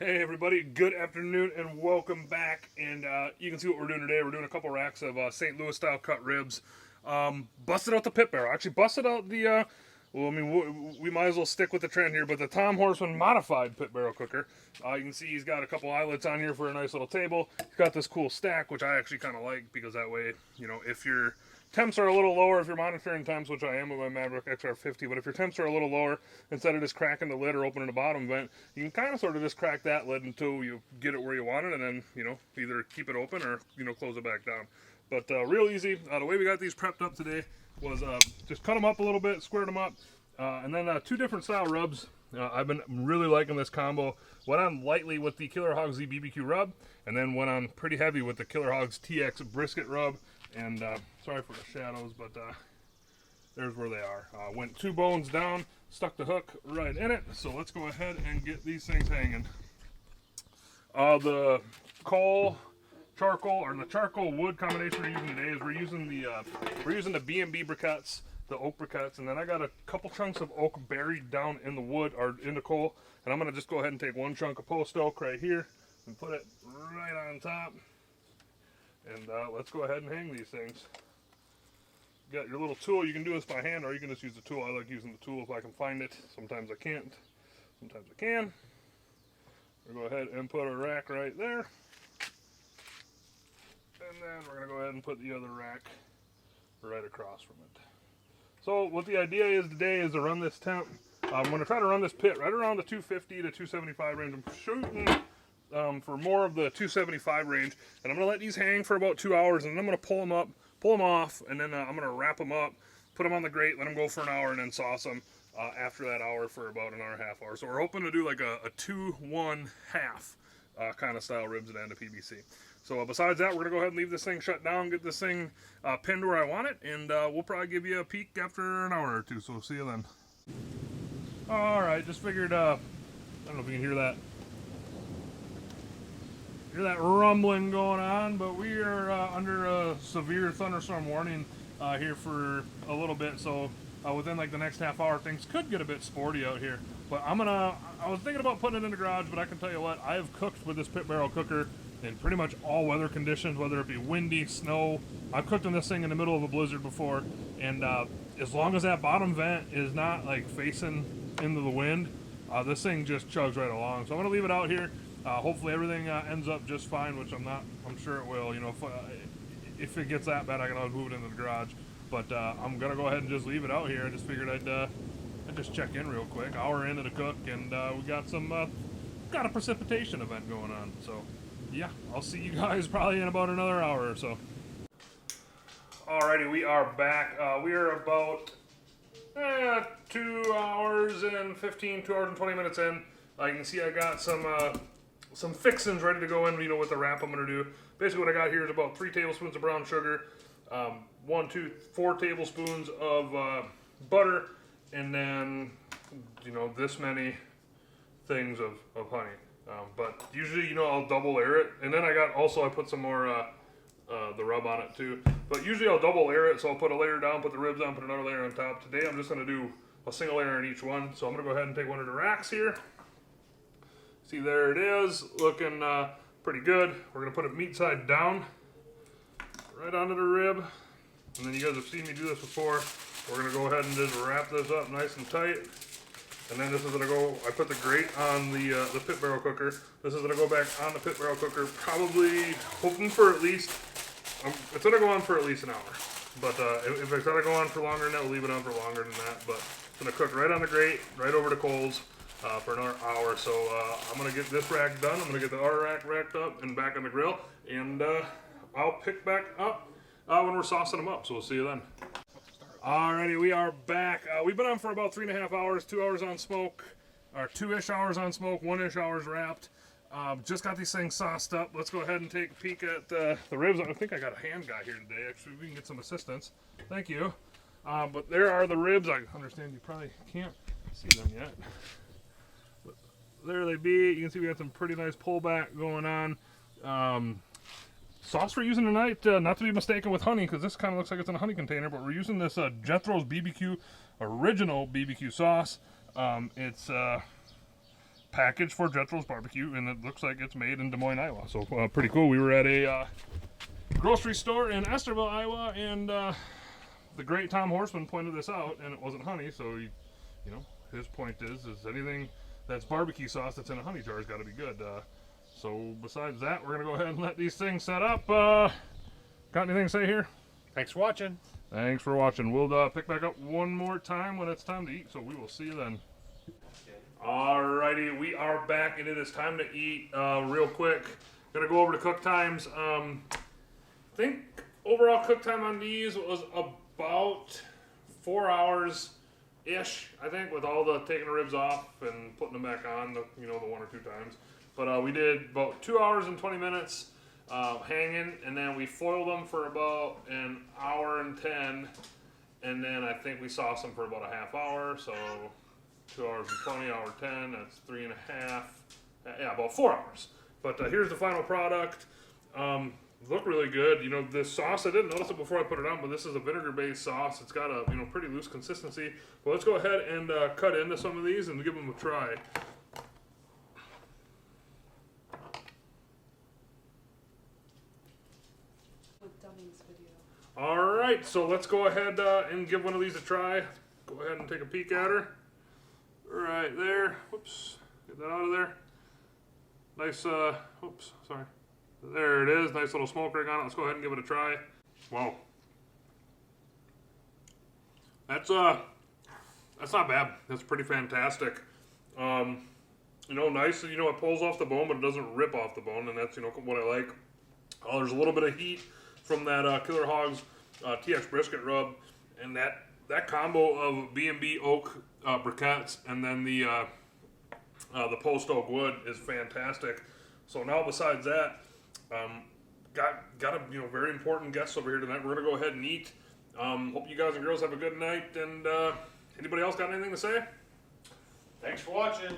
Hey everybody, good afternoon and welcome back. And you can see what we're doing today. We're doing a couple racks of St. Louis style cut ribs. Busted out the pit barrel. Actually busted out the, we might as well stick with the trend here, but the Tom Horsman modified pit barrel cooker. You can see he's got a couple eyelets on here for a nice little table. He's got this cool stack, which I actually kind of like because that way, if your temps are a little lower, if you're monitoring temps, which I am with my Maverick XR50, but if your temps are a little lower, instead of just cracking the lid or opening the bottom vent, you can kind of sort of just crack that lid until you get it where you want it, and then, either keep it open or, close it back down. But real easy. The way we got these prepped up today was just cut them up a little bit, squared them up, and then two different style rubs. I've been really liking this combo. Went on lightly with the Killer Hogs Z BBQ rub, and then went on pretty heavy with the Killer Hogs TX brisket rub. And sorry for the shadows, but there's where they are. Went 2 bones down, stuck the hook right in it. So let's go ahead and get these things hanging. The coal, charcoal, or the charcoal wood combination we're using today is we're using the B&B briquettes, the oak briquettes, and then I got a couple chunks of oak buried down in the wood or in the coal, and I'm gonna just go ahead and take one chunk of post oak right here and put it right on top. And let's go ahead and hang these things. You got your little tool. You can do this by hand, or you can just use the tool. I like using the tool if I can find it. Sometimes I can't. Sometimes I can. We'll go ahead and put a rack right there. And then we're going to go ahead and put the other rack right across from it. So what the idea is today is to run this temp. I'm going to try to run this pit right around the 250 to 275 range. I'm shooting for more of the 275 range, and I'm going to let these hang for about 2 hours, and then I'm going to pull them off, and then I'm going to wrap them up, put them on the grate, let them go for an hour, and then sauce them after that hour for about an hour and a half hour. So we're hoping to do like a 2-1 half kind of style ribs at the end of PBC. So besides that, we're going to go ahead and leave this thing shut down, get this thing pinned where I want it, and we'll probably give you a peek after an hour or two, so we'll see you then. Alright, just figured, I don't know if you can hear that. Hear that rumbling going on, but we are under a severe thunderstorm warning here for a little bit, so within like the next half hour things could get a bit sporty out here. But I was thinking about putting it in the garage, but I can tell you what, I have cooked with this pit barrel cooker in pretty much all weather conditions, whether it be windy, snow. I've cooked on this thing in the middle of a blizzard before, and as long as that bottom vent is not like facing into the wind, this thing just chugs right along. So I'm gonna leave it out here. Hopefully everything ends up just fine, which I'm sure it will. If it gets that bad, I can always move it into the garage. But I'm gonna go ahead and just leave it out here. I just figured I'd just check in real quick. Hour into the cook, and we got a precipitation event going on. So yeah, I'll see you guys probably in about another hour or so. Alrighty, we are back. We are about 2 hours and 20 minutes in. You can see I got some fixins ready to go in, with the wrap I'm going to do. Basically what I got here is about 3 tablespoons of brown sugar, 4 tablespoons of butter, and then, this many things of honey. But usually, I'll double layer it. And then I put some more the rub on it too. But usually I'll double layer it, so I'll put a layer down, put the ribs on, put another layer on top. Today I'm just going to do a single layer on each one. So I'm going to go ahead and take one of the racks here. See, there it is, looking pretty good. We're going to put it meat side down, right onto the rib. And then you guys have seen me do this before. We're going to go ahead and just wrap this up nice and tight. And then this is going to go, I put the grate on the pit barrel cooker. This is going to go back on the pit barrel cooker, probably hoping for at least, it's going to go on for at least an hour. But if it's going to go on for longer than that, we'll leave it on for longer than that. But it's going to cook right on the grate, right over the coals. For another hour. So I'm going to get this rack done. I'm going to get the other rack racked up and back on the grill. And I'll pick back up when we're saucing them up. So we'll see you then. Alrighty, we are back. We've been on for about 3.5 hours, 2 hours on smoke, or 2-ish hours on smoke, 1-ish hours wrapped. Just got these things sauced up. Let's go ahead and take a peek at the ribs. I think I got a hand guy here today. Actually, we can get some assistance. Thank you. But there are the ribs. I understand you probably can't see them yet. There they be. You can see we got some pretty nice pullback going on. Sauce we're using tonight, not to be mistaken with honey, because this kind of looks like it's in a honey container, but we're using this Jethro's BBQ original BBQ sauce. It's package for Jetro's Barbecue, and it looks like it's made in Des Moines, Iowa. So pretty cool. We were at a grocery store in Estherville, Iowa, and the great Tom Horsman pointed this out, and it wasn't honey. So you know, his point is anything that's barbecue sauce that's in a honey jar has got to be good. So besides that, we're gonna go ahead and let these things set up. Got anything to say here? Thanks for watching. Thanks for watching. We'll pick back up one more time when it's time to eat. So we will see you then. Alrighty, we are back, and it is time to eat. Real quick, gonna go over the cook times. I think overall cook time on these was about 4 hours ish. I think, with all the taking the ribs off and putting them back on, the 1 or 2 times. But we did about 2 hours and 20 minutes hanging, and then we foiled them for about an hour and 10, and then I think we sauced them for about a half hour. So 2 hours and 20, hour 10, that's 3.5. Yeah, about 4 hours. But here's the final product. Look really good. You know, this sauce, I didn't notice it before I put it on, but this is a vinegar-based sauce. It's got a pretty loose consistency. But let's go ahead and cut into some of these and give them a try. All right, so let's go ahead and give one of these a try. Go ahead and take a peek at her. Right there. Whoops. Get that out of there. Nice, oops, sorry. There it is. Nice little smoke ring on it. Let's go ahead and give it a try. Wow. That's not bad. That's pretty fantastic. Nice. It pulls off the bone, but it doesn't rip off the bone, and that's, what I like. There's a little bit of heat from that Killer Hogs TX brisket rub, and that combo of B&B oak briquettes and then the post oak wood is fantastic. So now, besides that, got a very important guest over here tonight. We're gonna go ahead and eat. Hope you guys and girls have a good night. And anybody else got anything to say? Thanks for watching.